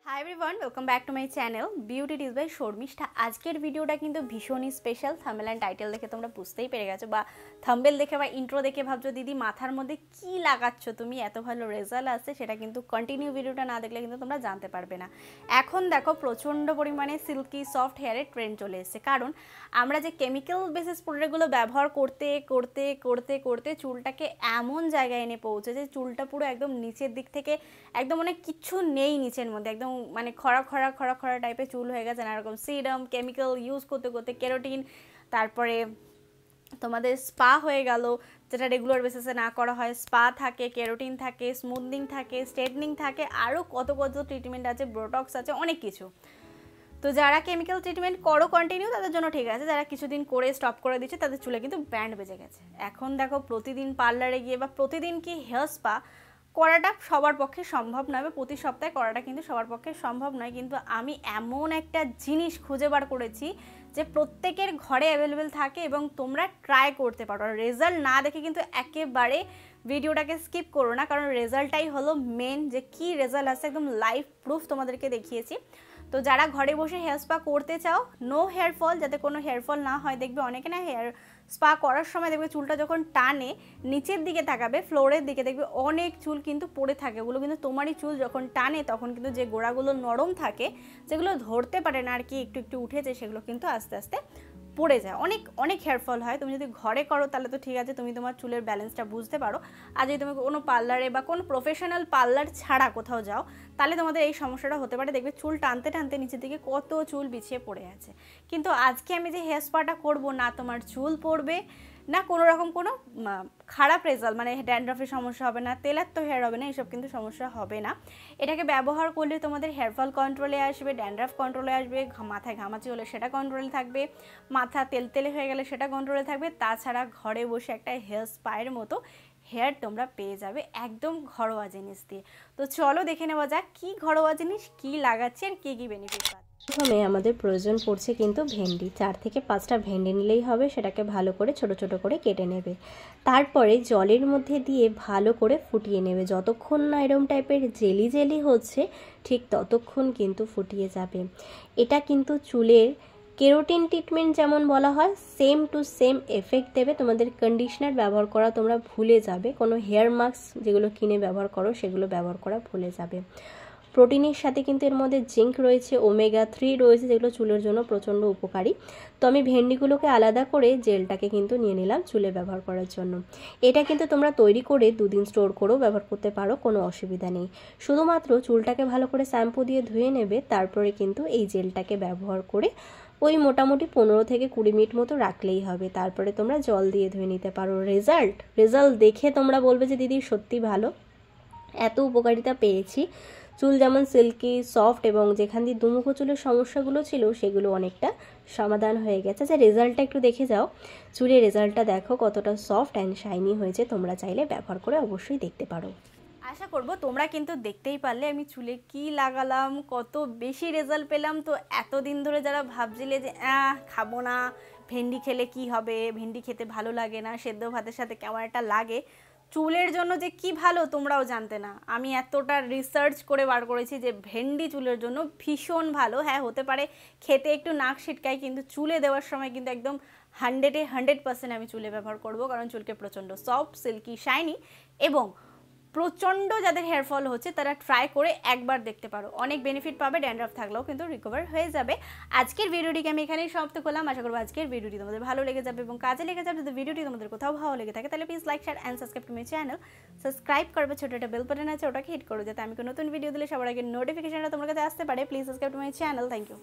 High everyone welcome back to my channel beauty tips by Sharmishtha. আজকের ভিডিওটা কিন্তু ভীষণই স্পেশাল। থাম্বনেল এন্ড টাইটেল দেখে তোমরা বুঝতেই পেরে গেছো, বা থাম্বনেল দেখে বা ইন্ট্রো দেখে ভাবছো দিদি মাথার মধ্যে কি লাগাচ্ছ তুমি, এত ভালো রেজাল্ট আসছে। সেটা কিন্তু কন্টিনিউ ভিডিওটা না দেখলে কিন্তু তোমরা জানতে পারবে না। এখন দেখো প্রচণ্ড পরিমাণে সিল্কি সফট হেয়ারের ট্রেন্ড চলে এসেছে, কারণ আমরা যে কেমিক্যাল বেসিস প্রোডাক্টগুলো ব্যবহার করতে করতে করতে করতে চুলটাকে এমন জায়গায় এনে পৌঁছেছে, চুলটা পুরো একদম নিচের দিক থেকে একদম মানে কিচ্ছু নেই নিচের মধ্যে, একদম মানে খরা খরা খরা খরা টাইপের চুল হয়ে গেছে। নানা রকম সিরাম কেমিক্যাল ইউজ করতে করতে, কেরোটিন, তারপরে তোমাদের স্পা হয়ে গেল, যেটা রেগুলার বেসিসে না করা হয়। স্পা থাকে, কেরোটিন থাকে, স্মুথনিং থাকে, স্ট্রেটনিং থাকে, আরও কত কত ট্রিটমেন্ট আছে, ব্রোটক্স আছে, অনেক কিছু। তো যারা কেমিক্যাল ট্রিটমেন্ট করো কন্টিনিউ তাদের জন্য ঠিক আছে, যারা কিছুদিন করে স্টপ করে দিচ্ছে তাদের চুলে কিন্তু ব্যান্ড বেজে গেছে। এখন দেখো প্রতিদিন পার্লারে গিয়ে বা প্রতিদিন কি হেয়ার স্পা করাটা সবার পক্ষে সম্ভব নয়, বা প্রতি সপ্তাহে করাটা কিন্তু সবার পক্ষে সম্ভব নয়। কিন্তু আমি এমন একটা জিনিস খুঁজে বার করেছি যে প্রত্যেকের ঘরে অ্যাভেলেবেল থাকে এবং তোমরা ট্রাই করতে পারো। রেজাল্ট না দেখে কিন্তু একেবারে ভিডিওটাকে স্কিপ করো না, কারণ রেজাল্টটাই হলো মেন, যে কি রেজাল্ট আসছে একদম লাইভ প্রুফ তোমাদেরকে দেখিয়েছি। তো যারা ঘরে বসে হেয়ার স্পা করতে চাও, নো হেয়ার ফল, যাতে কোনো হেয়ার ফল না হয়, দেখবে অনেকে না হেয়ার স্পা করার সময় দেখবে চুলটা যখন টানে নিচের দিকে তাকাবে, ফ্লোরের দিকে দেখবে অনেক চুল কিন্তু পড়ে থাকে। ওগুলো কিন্তু তোমারই চুল যখন টানে তখন কিন্তু যে গোড়াগুলো নরম থাকে, যেগুলো ধরতে পারে না আর কি, একটু একটু উঠেছে, সেগুলো কিন্তু আস্তে আস্তে পড়ে যায়। অনেক অনেক হেয়ার ফল হয়। তুমি যদি ঘরে করো তাহলে তো ঠিক আছে, তুমি তোমার চুলের ব্যালেন্সটা বুঝতে পারো। আর যদি তুমি কোনো পার্লারে বা কোনো প্রফেশনাল পার্লার ছাড়া কোথাও যাও, তাহলে তোমাদের এই সমস্যাটা হতে পারে। দেখবে চুল টানতে টানতে নিচের দিকে কত চুল বিছিয়ে পড়ে আছে। কিন্তু আজকে আমি যে হেয়ার স্পাটা করবো, না তোমার চুল পড়বে, না কোনো রকম কোনো খারাপ রেজাল্ট, মানে ড্যান্ড্রফের সমস্যা হবে না, তেলাক্ত হেয়ার হবে না, এইসব কিন্তু সমস্যা হবে না। এটাকে ব্যবহার করলে তোমাদের হেয়ার ফল কন্ট্রোলে আসবে, ড্যান্ড্রফ কন্ট্রোলে আসবে, মাথায় ঘামাচি হলে সেটা কন্ট্রোলে থাকবে, মাথা তেলতেলে হয়ে গেলে সেটা কন্ট্রোলে থাকবে। তাছাড়া ঘরে বসে একটা হেয়ার স্পায়ের মতো হেয়ার তোমরা পেয়ে যাবে একদম ঘরোয়া জিনিস দিয়ে। তো চলো দেখে নেওয়া যাক কী ঘরোয়া জিনিস, কী লাগাচ্ছে আর কী কী বেনিফিট পাচ্ছে। প্রথমে আমাদের প্রয়োজন পড়ছে কিন্তু ভেন্ডি। 4 থেকে 5টা ভেন্ডি নিলেই হবে। সেটাকে ভালো করে ছোট ছোট করে কেটে নেবে। তারপরে জলের মধ্যে দিয়ে ভালো করে ফুটিয়ে নেবে। যতক্ষণ না এরকম টাইপের জেলি জেলি হচ্ছে ঠিক ততক্ষণ কিন্তু ফুটিয়ে যাবে। এটা কিন্তু চুলের কেরোটিন ট্রিটমেন্ট যেমন বলা হয়, সেম টু সেম এফেক্ট দেবে। তোমাদের কন্ডিশনার ব্যবহার করা তোমরা ভুলে যাবে। কোনো হেয়ার মাস্ক যেগুলো কিনে ব্যবহার করো সেগুলো ব্যবহার করা ভুলে যাবে। প্রোটিনের সাথে কিন্তু এর মধ্যে জিঙ্ক রয়েছে, ওমেগা 3 রয়েছে, যেগুলো চুলের জন্য প্রচণ্ড উপকারী। তো আমি ভেন্ডিগুলোকে আলাদা করে জেলটাকে কিন্তু নিয়ে নিলাম চুলে ব্যবহার করার জন্য। এটা কিন্তু তোমরা তৈরি করে 2 দিন স্টোর করেও ব্যবহার করতে পারো, কোনো অসুবিধা নেই। শুধুমাত্র চুলটাকে ভালো করে শ্যাম্পু দিয়ে ধুয়ে নেবে, তারপরে কিন্তু এই জেলটাকে ব্যবহার করে ওই মোটামুটি 15 থেকে 20 মিনিট মতো রাখলেই হবে। তারপরে তোমরা জল দিয়ে ধুয়ে নিতে পারো। রেজাল্ট দেখে তোমরা বলবে যে দিদি সত্যি ভালো, এত উপকারিতা পেয়েছি। চুল যেমন সিল্কি সফট, এবং যেখান দিয়ে দুমুখো চুলের সমস্যাগুলো ছিল সেগুলো অনেকটা সমাধান হয়ে গেছে। যে রেজাল্টটা একটু দেখে যাও, চুলের রেজাল্টটা দেখো কতটা সফট অ্যান্ড শাইনি হয়েছে। তোমরা চাইলে ব্যবহার করে অবশ্যই দেখতে পারো। আশা করব তোমরা কিন্তু দেখতেই পারলে আমি চুলে কি লাগালাম, কত বেশি রেজাল্ট পেলাম। তো এতদিন ধরে যারা ভাবছিলে যে খাবো না, ভেন্ডি খেলে কি হবে, ভেন্ডি খেতে ভালো লাগে না, সেদ্ধ ভাতের সাথে কেমন একটা লাগে, চুলের জন্য যে কি ভালো তোমরাও জানতে না। আমি এতটা রিসার্চ করে বার করেছি যে ভেন্ডি চুলের জন্য ভীষণ ভালো। হ্যাঁ হতে পারে খেতে একটু নাক ছিটকায়, কিন্তু চুলে দেওয়ার সময় কিন্তু একদম 100% আমি চুলে ব্যবহার করব, কারণ চুলকে প্রচণ্ড সফট, সিল্কি, শাইনি এবং প্রচণ্ড যাদের হেয়ার ফল হচ্ছে তারা ট্রাই করে একবার দেখতে পারো, অনেক বেনিফিট পাবে। ড্যান্ড্রফ থাকলেও কিন্তু রিকভার হয়ে যাবে। আজকের ভিডিওটিকে আমি এখানেই সমাপ্ত করলাম। আশা করবো আজকের ভিডিওটি তোমাদের ভালো লেগে যাবে এবং কাজে লেগে যাবে। যদি ভিডিওটি তোমাদের কোথাও ভালো লেগে থাকে তাহলে please like, share and subscribe to my channel. Subscribe করবে, ছোটো একটা বেল বাটন আছে, ওটাকে হিট করো যাতে আমি কোনো নতুন ভিডিও দিলে সবার আগে নোটিফিকেশনটা তোমার কাছে আসতে পারে। Please subscribe to my channel. Thank you.